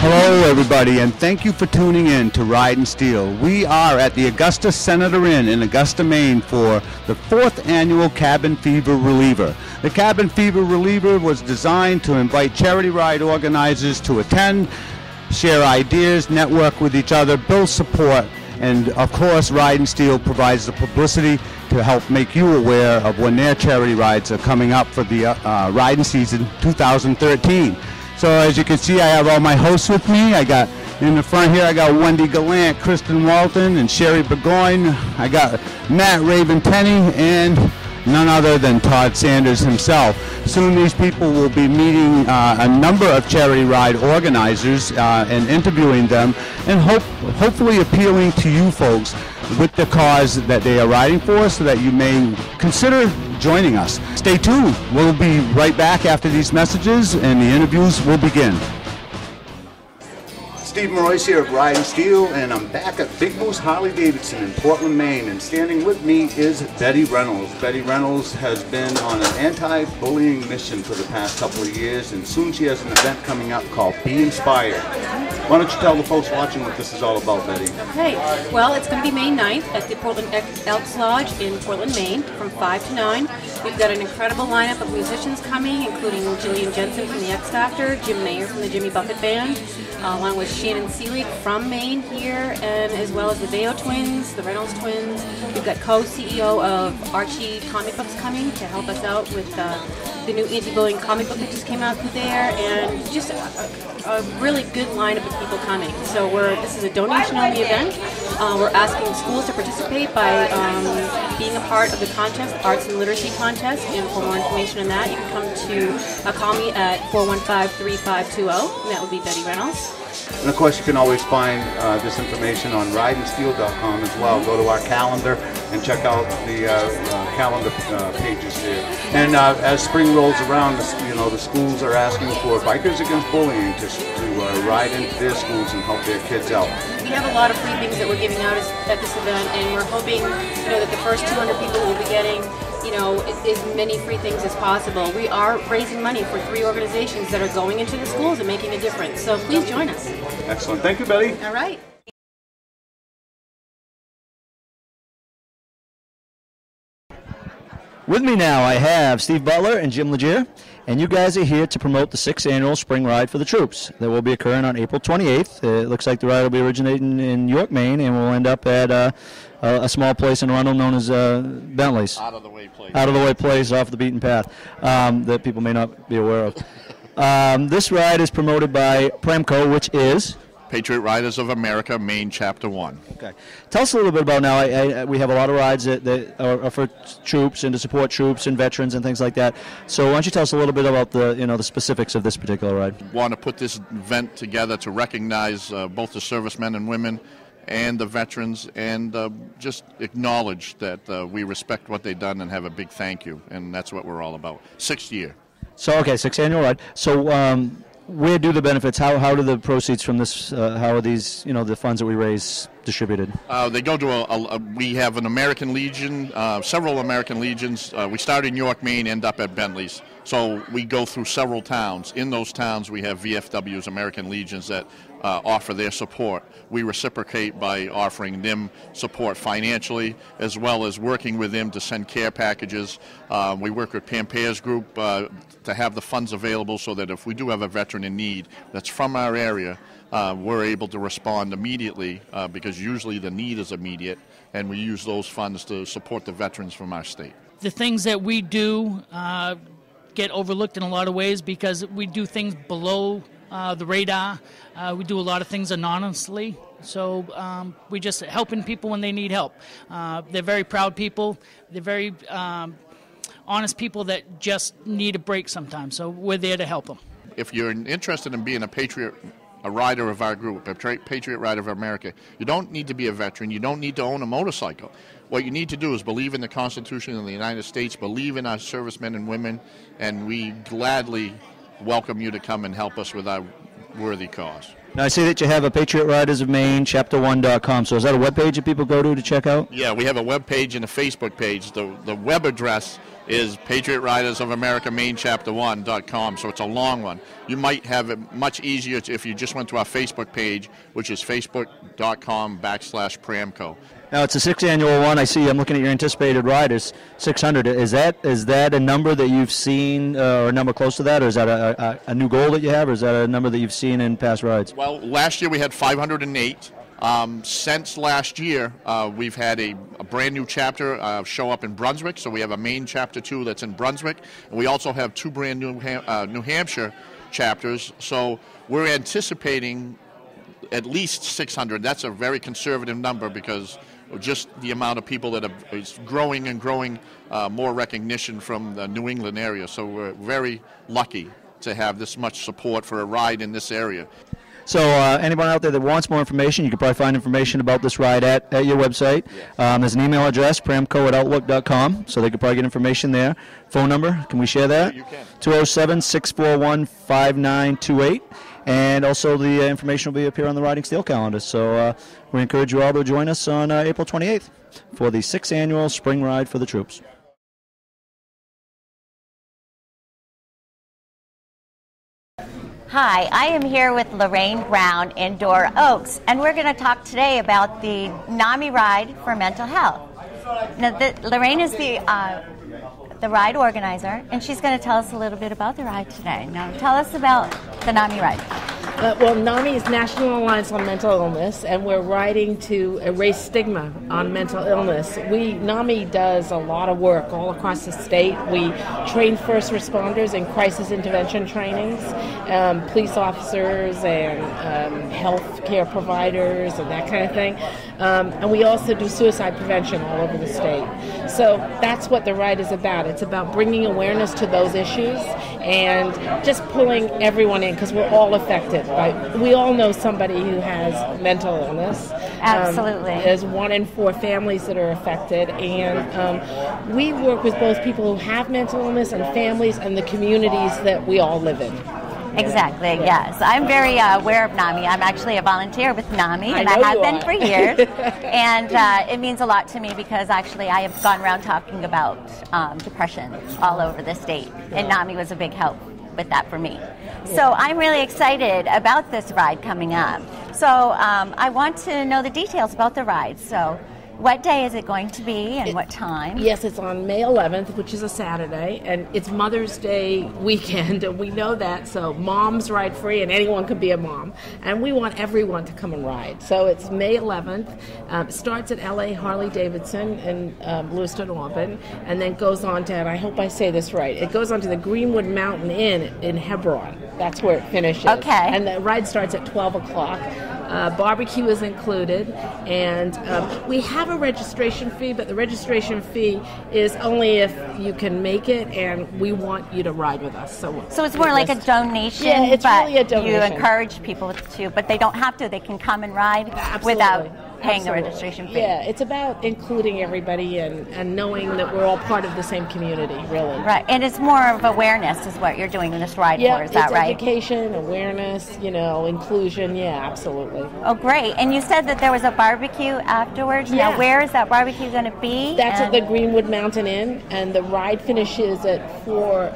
Hello, everybody, and thank you for tuning in to Ridin Steel. We are at the Augusta Senator Inn in Augusta, Maine for the 4th annual Cabin Fever Reliever. The Cabin Fever Reliever was designed to invite charity ride organizers to attend, share ideas, network with each other, build support, and of course Ridin Steel provides the publicity to help make you aware of when their charity rides are coming up for the riding season 2013. So as you can see, I have all my hosts with me. I got in the front here, I got Wendy Gallant, Kristen Walton, and Sherry Burgoyne. I got Matt Raven-Tenney and none other than Todd Sanders himself. Soon these people will be meeting a number of charity ride organizers and interviewing them and hopefully appealing to you folks with the cause that they are riding for so that you may consider joining us. Stay tuned. We'll be right back after these messages and the interviews will begin. Steve Marois here of Ridin Steel, and I'm back at Big Moose Harley Davidson in Portland, Maine, and standing with me is Betty Reynolds. Betty Reynolds has been on an anti-bullying mission for the past couple of years, and soon she has an event coming up called Be Inspired. Why don't you tell the folks watching what this is all about, Betty? Okay, well, it's going to be May 9th at the Portland Elks Lodge in Portland, Maine, from 5 to 9. We've got an incredible lineup of musicians coming, including Jillian Jensen from the X Factor, Jim Mayer from the Jimmy Buffett Band, along with Shannon Seelig from Maine here, and as well as the Veo Twins, the Reynolds Twins. We've got co-CEO of Archie Comic Books coming to help us out with the new anti-bullying comic book that just came out through there, and just a really good lineup of people coming. So this is a donation-only event. We're asking schools to participate by being a part of the contest, Arts and Literacy Contest, and for more information on that, you can come to call me at 415-3520, and that would be Betty Reynolds. And of course, you can always find this information on ridinsteel.com as well. Go to our calendar and check out the calendar pages there. And as spring rolls around, the schools are asking for Bikers Against Bullying to ride into their schools and help their kids out. We have a lot of free things that we're giving out at this event, and we're hoping that the first 200 people will be getting as many free things as possible. We are raising money for 3 organizations that are going into the schools and making a difference. So please join us. Excellent. Thank you, Betty. All right. With me now, I have Steve Butler and Jim Legier, and you guys are here to promote the 6th annual Spring Ride for the Troops that will be occurring on April 28th. It looks like the ride will be originating in York, Maine, and will end up at a small place in Arundel known as Bentley's. Out of the way place off the beaten path that people may not be aware of. This ride is promoted by Premco, which is Patriot Riders of America, Maine, Chapter 1. Okay. Tell us a little bit about now. We have a lot of rides that are for troops and to support troops and veterans and things like that. So why don't you tell us a little bit about the specifics of this particular ride? Want to put this event together to recognize both the servicemen and women and the veterans, and just acknowledge that we respect what they've done and have a big thank you, and that's what we're all about. 6th year. So, okay, 6th annual ride. So where do the benefits, how do the proceeds from this, how are these, the funds that we raise distributed? They go to we have an American Legion, several American Legions. We start in York, Maine, end up at Bentley's. So we go through several towns. In those towns we have VFWs, American Legions, that offer their support. We reciprocate by offering them support financially, as well as working with them to send care packages. We work with Pam Pear's group to have the funds available so that if we do have a veteran in need that's from our area, we're able to respond immediately because usually the need is immediate, and we use those funds to support the veterans from our state. The things that we do get overlooked in a lot of ways because we do things below the radar. We do a lot of things anonymously, so we just helping people when they need help. They're very proud people. They're very honest people that just need a break sometimes, so we're there to help them. If you're interested in being a rider of our group, a Patriot Rider of America, you don't need to be a veteran. You don't need to own a motorcycle. What you need to do is believe in the Constitution of the United States, believe in our servicemen and women, and we gladly welcome you to come and help us with our worthy cause. Now, I see that you have a Patriot Riders of Maine, chapter1.com. So is that a webpage that people go to check out? Yeah, we have a web page and a Facebook page. The web address is Patriot Riders of America Maine chapter1.com, so it's a long one. You might have it much easier if you just went to our Facebook page, which is facebook.com/Pramco. Now, it's a 6th annual one. I see I'm looking at your anticipated riders, 600. Is that a number that you've seen or a number close to that, or is that a new goal that you have, or is that a number that you've seen in past rides? Well, last year we had 508. Since last year, we've had a brand new chapter show up in Brunswick, so we have a Maine Chapter 2 that's in Brunswick, and we also have 2 brand new New Hampshire chapters, so we're anticipating at least 600. That's a very conservative number because just the amount of people that is growing and growing, more recognition from the New England area, so we're very lucky to have this much support for a ride in this area. So anyone out there that wants more information, you can probably find information about this ride at your website. There's an email address, pramco@outlook.com, so they could probably get information there. Phone number, can we share that? Yeah, you can. 207-641-5928. And also the information will be up here on the Riding Steel calendar. So we encourage you all to join us on April 28th for the 6th annual Spring Ride for the Troops. Hi, I am here with Lorraine Brown in Door Oaks, and we're going to talk today about the NAMI Ride for Mental Health. Now, Lorraine is the ride organizer, and she's going to tell us a little bit about the ride today. Now, tell us about the NAMI Ride. Well, NAMI is National Alliance on Mental Illness, and we're riding to erase stigma on mental illness. NAMI does a lot of work all across the state. We train first responders in crisis intervention trainings, police officers and health care providers and that kind of thing. And we also do suicide prevention all over the state. So that's what the ride is about. It's about bringing awareness to those issues and just pulling everyone in because we're all affected. We all know somebody who has mental illness. Absolutely. There's 1 in 4 families that are affected, and we work with both people who have mental illness and families and the communities that we all live in. Exactly, yes. I'm very aware of NAMI. I'm actually a volunteer with NAMI, and I have been for years. And it means a lot to me because actually I have gone around talking about depression all over the state, and NAMI was a big help with that for me. So I'm really excited about this ride coming up. So I want to know the details about the ride. So what day is it going to be and what time? Yes, it's on May 11th, which is a Saturday, and it's Mother's Day weekend, and we know that, so moms ride free, and anyone can be a mom. And we want everyone to come and ride. So it's May 11th. It starts at LA Harley-Davidson in Lewiston, Auburn, and then goes on to, and I hope I say this right, it goes on to the Greenwood Mountain Inn in Hebron. That's where it finishes. Okay. And the ride starts at 12 o'clock. Barbecue is included, and we have a registration fee, but the registration fee is only if you can make it, and we want you to ride with us. So it's more like a donation, yeah, it's but really a donation. You encourage people to, but they don't have to. They can come and ride without paying the registration fee. Yeah, it's about including everybody and knowing that we're all part of the same community, really. Right, and it's more of awareness is what you're doing in this ride for, is that right? Education, awareness, inclusion, absolutely. Oh, great. And you said that there was a barbecue afterwards. Yeah. Now, where is that barbecue going to be? That's at the Greenwood Mountain Inn, and the ride finishes at 4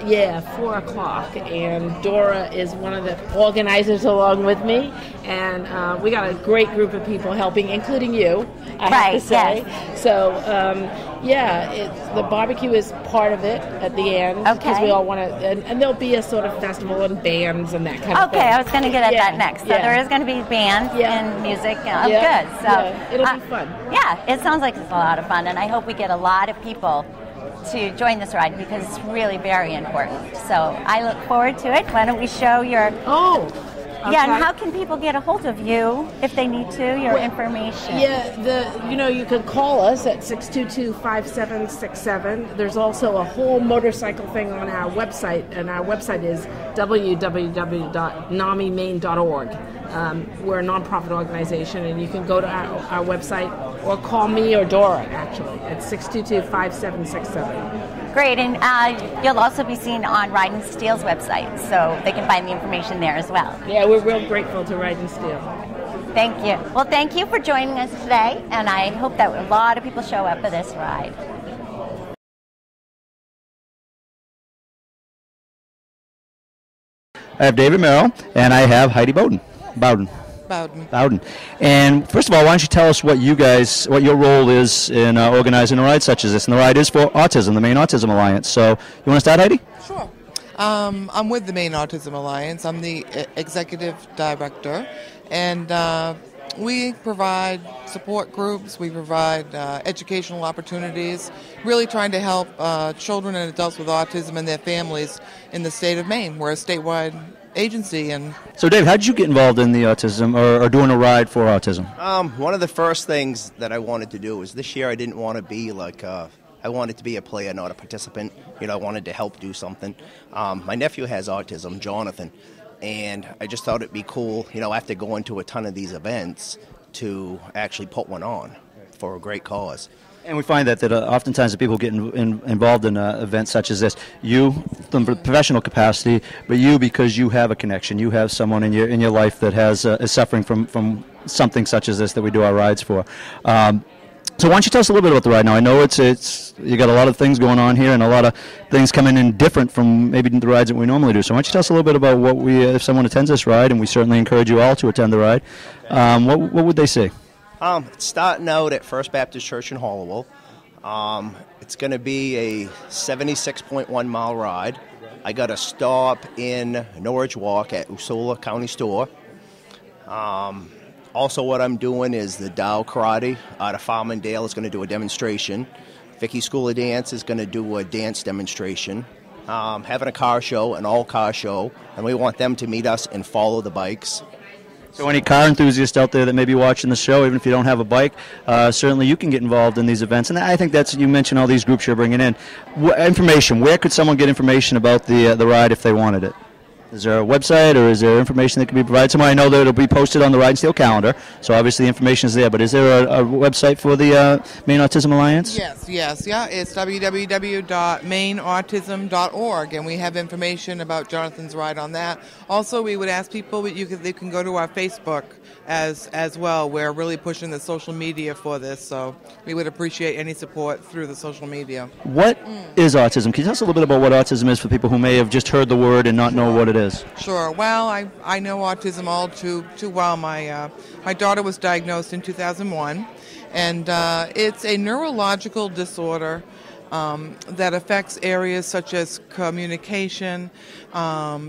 o'clock, and Dora is one of the organizers along with me, and we got a great group of people helping, including you, I have to say. Yes. So, the barbecue is part of it at the end. Because we all want to, and there'll be a sort of festival and bands and that kind of thing. Okay, I was going to get at that next. So there is going to be bands and music. Good. So it'll be fun. Yeah, it sounds like it's a lot of fun, and I hope we get a lot of people to join this ride because it's really very important. So I look forward to it. Why don't we show your... Okay. Yeah, and how can people get a hold of you if they need to, your information? Yeah, you can call us at 622-5767. There's also a whole motorcycle thing on our website, and our website is www.namimaine.org. We're a nonprofit organization, and you can go to our website or call me or Dora, actually, at 622-5767. Great, and you'll also be seen on Ridin Steel's website, so they can find the information there as well. Yeah, we're real grateful to Ridin Steel. Thank you. Well, thank you for joining us today, and I hope that a lot of people show up for this ride. I have David Merrill, and I have Heidi Bowden. Bowden. And first of all, why don't you tell us what your role is in organizing a ride such as this? And the ride is for autism, the Maine Autism Alliance. So you want to start, Heidi? Sure. I'm with the Maine Autism Alliance. I'm the executive director, and we provide support groups. We provide educational opportunities, really trying to help children and adults with autism and their families in the state of Maine. We're a statewide agency. And so, Dave, how did you get involved in the autism or doing a ride for autism? One of the first things that I wanted to do was this year I didn't want to be like I wanted to be a player, not a participant. I wanted to help do something. My nephew has autism, Jonathan, and I just thought it'd be cool, after going to a ton of these events, to actually put one on for a great cause. And we find that oftentimes the people get involved in events such as this, you from a professional capacity, but you because you have a connection, you have someone in your life that is suffering from something such as this that we do our rides for. So why don't you tell us a little bit about the ride now? I know it's you got a lot of things going on here and a lot of things coming in different from maybe the rides that we normally do. So why don't you tell us a little bit about what if someone attends this ride, and we certainly encourage you all to attend the ride, what would they see? It's starting out at First Baptist Church in Hollowell. It's going to be a 76.1 mile ride. I got a stop in Norwich Walk at Usula County Store. Also, what I'm doing is the Dow Karate out of Farmingdale is going to do a demonstration. Vicky School of Dance is going to do a dance demonstration. Having a car show, an all-car show, and we want them to meet us and follow the bikes. So any car enthusiast out there that may be watching the show, even if you don't have a bike, certainly you can get involved in these events. And I think you mentioned all these groups you're bringing in. Information, where could someone get information about the ride if they wanted it? Is there a website or is there information that can be provided somewhere? I know that it'll be posted on the Ride and Steel calendar, so obviously the information is there. But is there a website for the Maine Autism Alliance? Yes. It's www.maineautism.org, and we have information about Jonathan's ride on that. Also, we would ask people they can go to our Facebook as well. We're really pushing the social media for this, so we would appreciate any support through the social media. What is autism? Can you tell us a little bit about what autism is for people who may have just heard the word and not know what it is? Sure. Well, I know autism all too well. My daughter was diagnosed in 2001, and it's a neurological disorder that affects areas such as communication,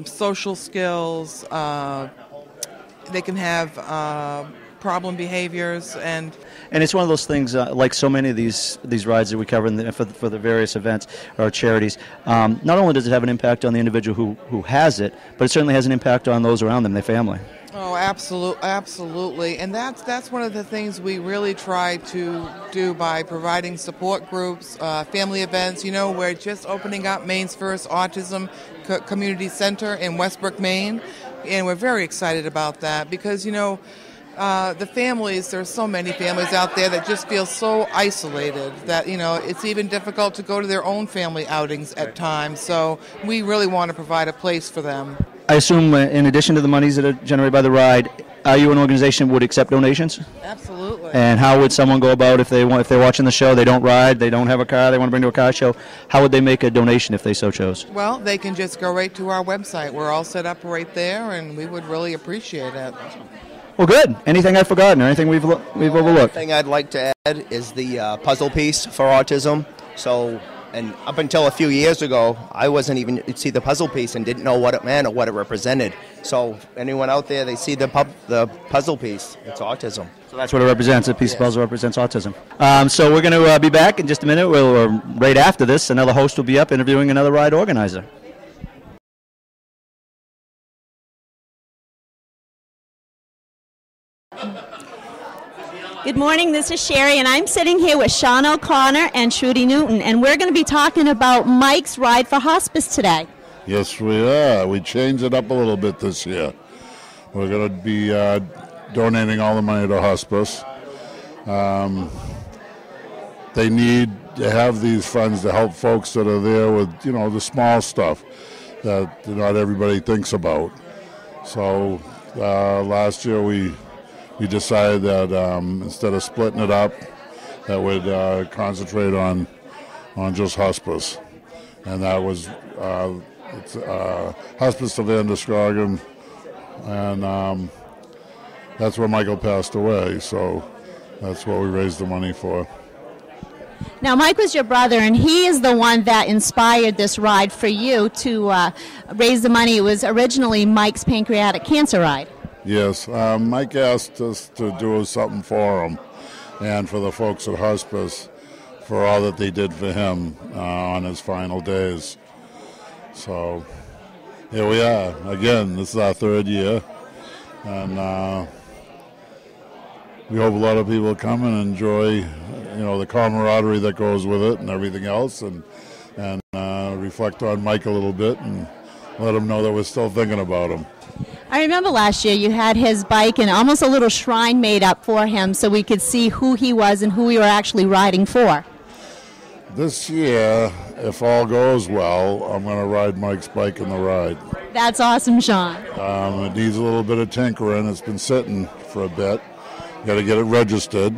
social skills. They can have problem behaviors, and it's one of those things, like so many of these rides that we cover for the various events or charities. Not only does it have an impact on the individual who has it, but it certainly has an impact on those around them, their family. Oh, absolutely. And that's one of the things we really try to do by providing support groups, family events. We're just opening up Maine's first Autism Community Center in Westbrook, Maine, and we're very excited about that because, the families, there's so many families out there that just feel so isolated that, it's even difficult to go to their own family outings at times. So we really want to provide a place for them. I assume in addition to the monies that are generated by the ride, are you an organization that would accept donations? Absolutely. And how would someone go about if they're watching the show, they don't ride, they don't have a car, they want to bring to a car show, how would they make a donation if they so chose? Well, they can just go right to our website. We're all set up right there, and we would really appreciate it. Well, good. Anything I've forgotten or anything we've overlooked? The thing I'd like to add is the puzzle piece for autism. So, and up until a few years ago, I wasn't even see the puzzle piece and didn't know what it meant or what it represented. So, anyone out there, they see the puzzle piece. It's autism. So that's what it represents. A piece of puzzle represents autism. So we're going to be back in just a minute. Right after this, another host will be up interviewing another ride organizer. Good morning, this is Sherry, and I'm sitting here with Sean O'Connor and Trudy Newton, and we're going to be talking about Mike's Ride for Hospice today. Yes, we are. We changed it up a little bit this year. We're going to be donating all the money to hospice. They need you have these funds to help folks that are there with, the small stuff that not everybody thinks about. So last year we decided that instead of splitting it up, that we'd concentrate on just hospice. And that was Hospice of Androscoggin, and that's where Michael passed away, so that's what we raised the money for. Now, Mike was your brother, and he is the one that inspired this ride for you to raise the money. It was originally Mike's pancreatic cancer ride. Yes, Mike asked us to do something for him and for the folks at hospice for all that they did for him on his final days. So here we are. Again, this is our third year, and we hope a lot of people come and enjoy, the camaraderie that goes with it and everything else, and reflect on Mike a little bit and let him know that we're still thinking about him. I remember last year you had his bike and almost a little shrine made up for him so we could see who he was and who we were actually riding for. This year, if all goes well, I'm going to ride Mike's bike in the ride. That's awesome, Sean. It needs a little bit of tinkering. It's been sitting for a bit. Got to get it registered.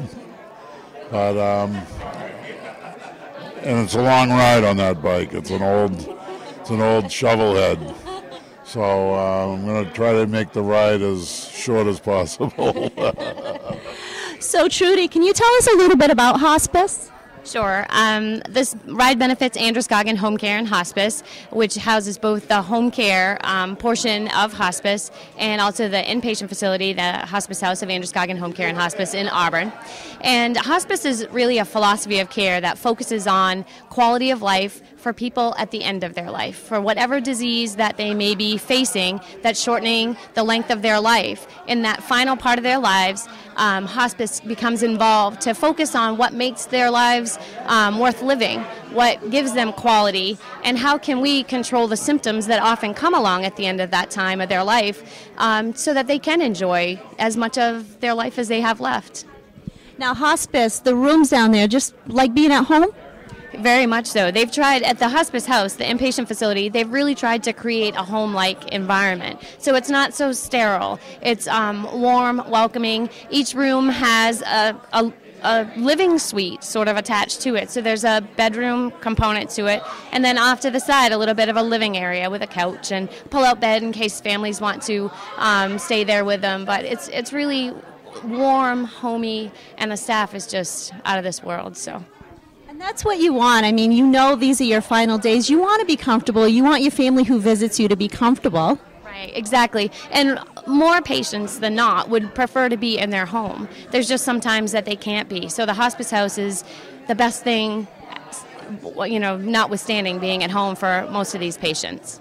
But and it's a long ride on that bike. It's an old shovel head. So I'm going to try to make the ride as short as possible. So, Trudy, can you tell us a little bit about hospice? Sure. This ride benefits Androscoggin Home Care and Hospice, which houses both the home care portion of hospice and also the inpatient facility, the Hospice House of Androscoggin Home Care and Hospice in Auburn. And hospice is really a philosophy of care that focuses on quality of life for people at the end of their life, for whatever disease that they may be facing that's shortening the length of their life. In that final part of their lives, hospice becomes involved to focus on what makes their lives worth living, what gives them quality, and how can we control the symptoms that often come along at the end of that time of their life so that they can enjoy as much of their life as they have left. Now, hospice, the rooms down there, just like being at home? Very much so. They've tried, at the hospice house, the inpatient facility, they've really tried to create a home-like environment. So it's not so sterile. It's warm, welcoming. Each room has a living suite sort of attached to it. So there's a bedroom component to it. And then off to the side, a little bit of a living area with a couch and pull-out bed in case families want to stay there with them. But it's really warm, homey, and the staff is just out of this world. So. And that's what you want. I mean, these are your final days. You want to be comfortable. You want your family who visits you to be comfortable. Right, exactly. And more patients than not would prefer to be in their home. There's just sometimes that they can't be. So the hospice house is the best thing, notwithstanding being at home for most of these patients.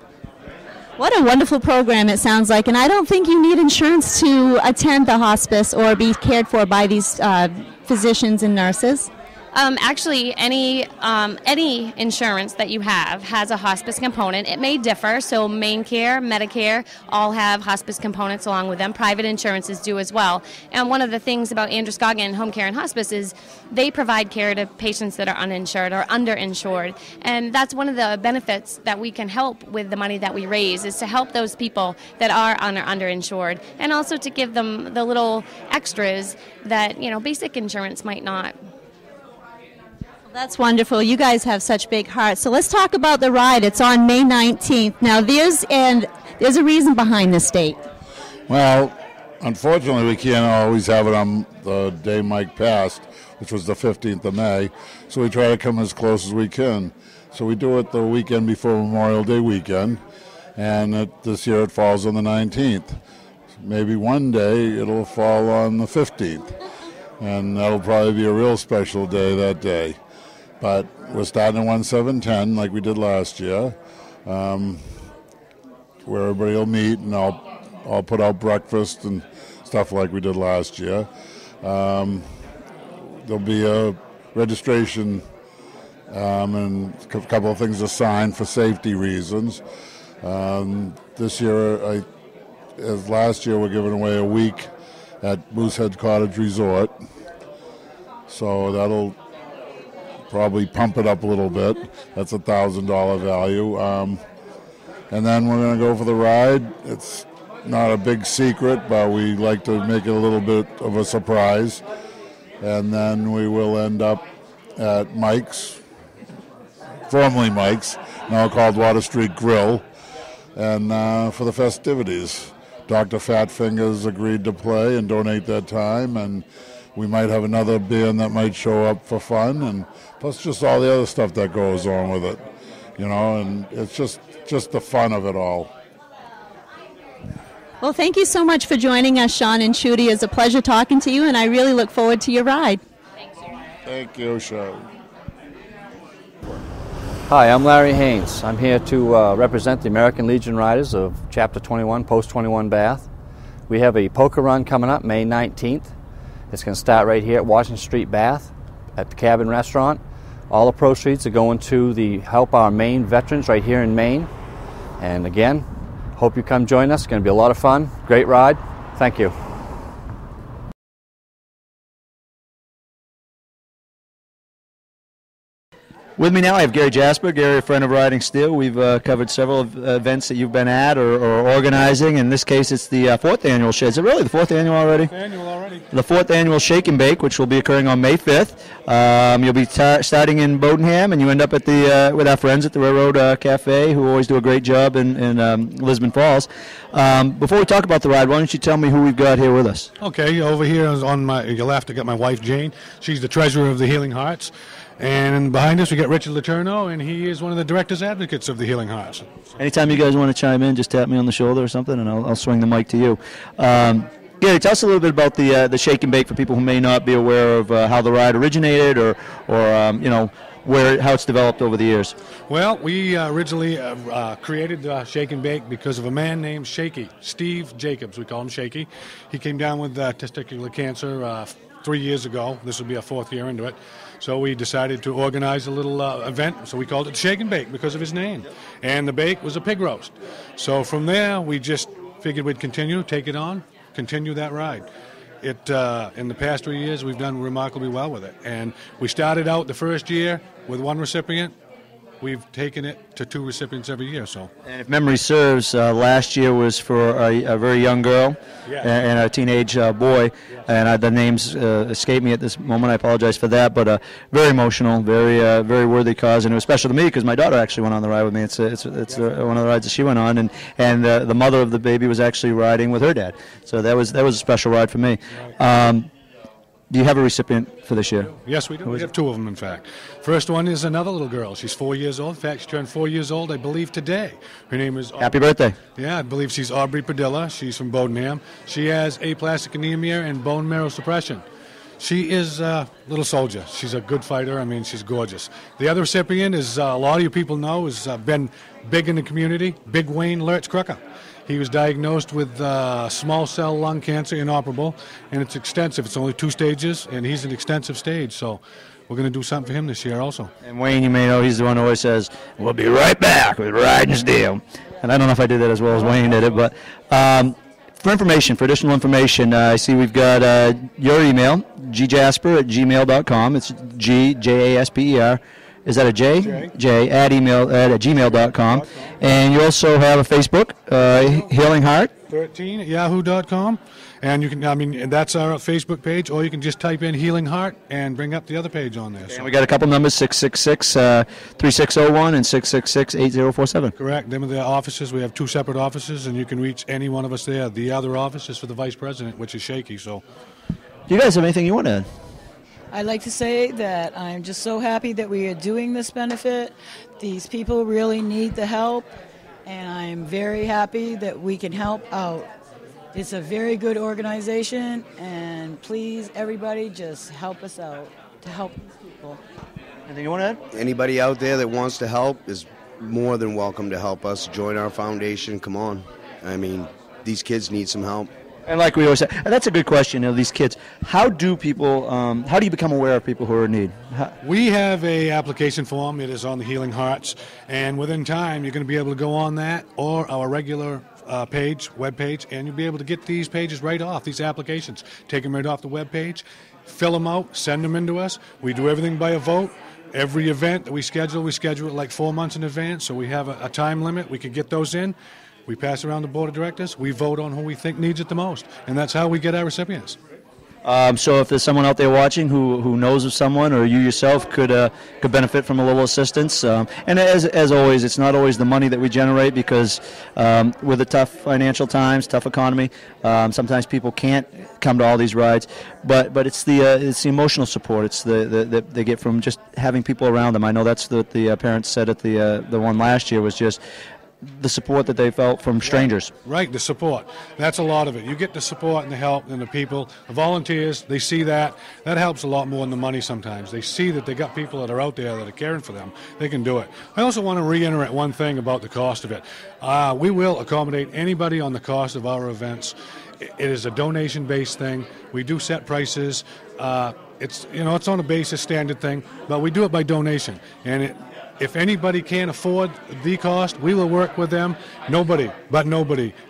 What a wonderful program it sounds like. And I don't think you need insurance to attend the hospice or be cared for by these physicians and nurses. Actually, any insurance that you have has a hospice component. It may differ, so MaineCare, Medicare, all have hospice components along with them. Private insurances do as well. And one of the things about Androscoggin Home Care and Hospice is they provide care to patients that are uninsured or underinsured. And that's one of the benefits that we can help with the money that we raise, is to help those people that are underinsured, and also to give them the little extras that, basic insurance might not. That's wonderful. You guys have such big hearts. So let's talk about the ride. It's on May 19th. Now, there's a reason behind this date. Well, unfortunately, we can't always have it on the day Mike passed, which was the 15th of May. So we try to come as close as we can. So we do it the weekend before Memorial Day weekend, and this year it falls on the 19th. Maybe one day it'll fall on the 15th, and that'll probably be a real special day that day. But we're starting at 1710 like we did last year, where everybody will meet, and I'll put out breakfast and stuff like we did last year. There'll be a registration and a couple of things to sign for safety reasons. This year, as last year, we're giving away a week at Moosehead Cottage Resort. So that'll probably pump it up a little bit. That's a $1,000 value. And then we're going to go for the ride. It's not a big secret, but we like to make it a little bit of a surprise. And then we will end up at Mike's, formerly Mike's, now called Water Street Grill, and for the festivities. Dr. Fatfingers agreed to play and donate that time, and we might have another band that might show up for fun, and plus just all the other stuff that goes on with it, you know, and it's just the fun of it all. Well, thank you so much for joining us, Sean and Shooty. It's a pleasure talking to you, and I really look forward to your ride. Thank you, Sean. Hi, I'm Larry Haynes. I'm here to represent the American Legion Riders of Chapter 21, Post 21 Bath. We have a poker run coming up May 19th. It's going to start right here at Washington Street, Bath, at the Cabin Restaurant. All the proceeds are going to help our Maine veterans right here in Maine. And again, hope you come join us. It's going to be a lot of fun. Great ride. Thank you. With me now, I have Gary Jasper. Gary, a friend of Riding Steel. We've covered several events that you've been at or organizing. In this case, it's the fourth annual. Is it really the fourth annual already? The fourth annual Shake and Bake, which will be occurring on May 5th. You'll be starting in Bodenham, and you end up at with our friends at the Railroad Cafe, who always do a great job in Lisbon Falls. Before we talk about the ride, why don't you tell me who we've got here with us? Okay, over here is on your left, I got my wife Jane. She's the treasurer of the Healing Hearts. And behind us, we got Richard Letourneau, and he is one of the directors advocates of the Healing Hearts. Anytime you guys want to chime in, just tap me on the shoulder or something, and I'll swing the mic to you. Gary, tell us a little bit about the Shake and Bake for people who may not be aware of how the ride originated or how it's developed over the years. Well, we originally created Shake and Bake because of a man named Shaky, Steve Jacobs. We call him Shaky. He came down with testicular cancer 3 years ago. This will be our fourth year into it. So we decided to organize a little event, so we called it Shake and Bake because of his name. And the bake was a pig roast. So from there, we just figured we'd continue that ride. In the past 3 years, we've done remarkably well with it. And we started out the first year with one recipient. We've taken it to 2 recipients every year. So. And if memory serves, last year was for a very young girl and a teenage boy, and the names escape me at this moment. I apologize for that, but very emotional, very worthy cause, and it was special to me because my daughter actually went on the ride with me. It's one of the rides that she went on, and the mother of the baby was actually riding with her dad. So that was a special ride for me. Do you have a recipient for this year? Yes, we do. We have 2 of them, in fact. First one is another little girl. She's 4 years old. In fact, she turned 4 years old, I believe, today. Her name is... Happy birthday. Yeah, I believe she's Aubrey Padilla. She's from Bodenham. She has aplastic anemia and bone marrow suppression. She is a little soldier. She's a good fighter. I mean, she's gorgeous. The other recipient is, a lot of you people know, has been big in the community, Big Wayne Lurch Crooker. He was diagnosed with small cell lung cancer, inoperable, and it's extensive. It's only 2 stages, and he's an extensive stage, so we're going to do something for him this year also. And Wayne, you may know, he's the one who always says, "We'll be right back with Ridin Steel." And I don't know if I did that as well as Wayne did it, but for additional information, I see we've got your email, gjasper@gmail.com. It's Gjasper. Is that a J? J at gmail.com. And you also have a Facebook, Healing Heart. 13 at yahoo.com. And you can, that's our Facebook page, or you can just type in Healing Heart and bring up the other page on there. So. And we got a couple numbers, 666-3601 and 666-8047. Correct. Them are the offices. We have 2 separate offices, and you can reach any one of us there. The other office is for the Vice President, which is Shaky. So, do you guys have anything you want to add? I'd like to say that I'm just so happy that we are doing this benefit. These people really need the help, and I'm very happy that we can help out. It's a very good organization, and please, everybody, just help us out to help people. Anything you want to add? Anybody out there that wants to help is more than welcome to help us. Join our foundation. Come on. I mean, these kids need some help. And like we always say, that's a good question, these kids. How do people, how do you become aware of people who are in need? We have a application form. It is on the Healing Hearts, and within time you're going to be able to go on that or our regular web page, and you'll be able to get these pages right off, these applications. Take them right off the web page, fill them out, send them in to us. We do everything by a vote. Every event that we schedule it like 4 months in advance, so we have a time limit. We can get those in. We pass around the board of directors. We vote on who we think needs it the most, and that's how we get our recipients. So if there's someone out there watching who knows of someone, or you yourself could benefit from a little assistance, and as always, it's not always the money that we generate, because with the tough financial times, tough economy, sometimes people can't come to all these rides. But it's the emotional support. It's that they get from just having people around them. I know that's what the parents said at the one last year, was just the support that they felt from strangers. Right, the support. That's a lot of it. You get the support and the help and the people, the volunteers, they see that. That helps a lot more than the money sometimes. They see that they got people that are out there that are caring for them. They can do it. I also want to reiterate one thing about the cost of it. We will accommodate anybody on the cost of our events. It is a donation-based thing. We do set prices. It's on a basis standard thing, but we do it by donation. And if anybody can't afford the cost, we will work with them. Nobody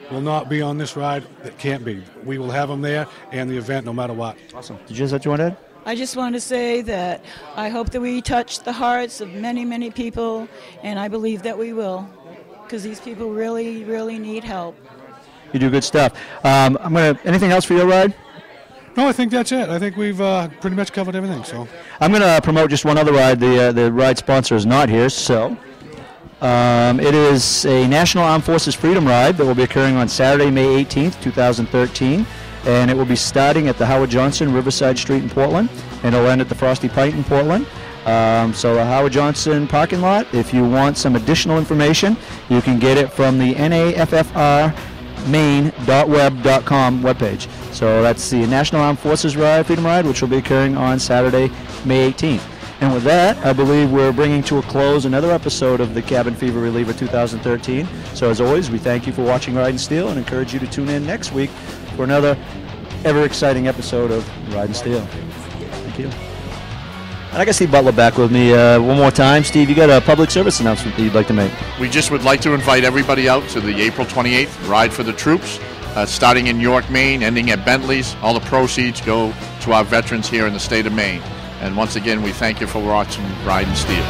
will not be on this ride that can't be. We will have them there and the event no matter what. Awesome. Did you have something you want to add? I just want to say that I hope that we touch the hearts of many, many people, and I believe that we will, because these people really, really need help. You do good stuff. Anything else for your ride? No, I think that's it. I think we've pretty much covered everything. So I'm going to promote just one other ride. The ride sponsor is not here, so it is a National Armed Forces Freedom Ride that will be occurring on Saturday, May 18th, 2013, and it will be starting at the Howard Johnson Riverside Street in Portland, and it'll end at the Frosty Pint in Portland. So the Howard Johnson parking lot. If you want some additional information, you can get it from the naffrmaine.web.com webpage. So that's the National Armed Forces Freedom Ride, which will be occurring on Saturday, May 18th. And with that, I believe we're bringing to a close another episode of the Cabin Fever Reliever 2013. So as always, we thank you for watching Ridin' Steel and encourage you to tune in next week for another ever-exciting episode of Ridin' Steel. Thank you. And I got Steve Butler back with me one more time. Steve, you got a public service announcement that you'd like to make? We just would like to invite everybody out to the April 28th Ride for the Troops, starting in York, Maine, ending at Bentley's. All the proceeds go to our veterans here in the state of Maine. And once again, we thank you for watching Ridin' Steel.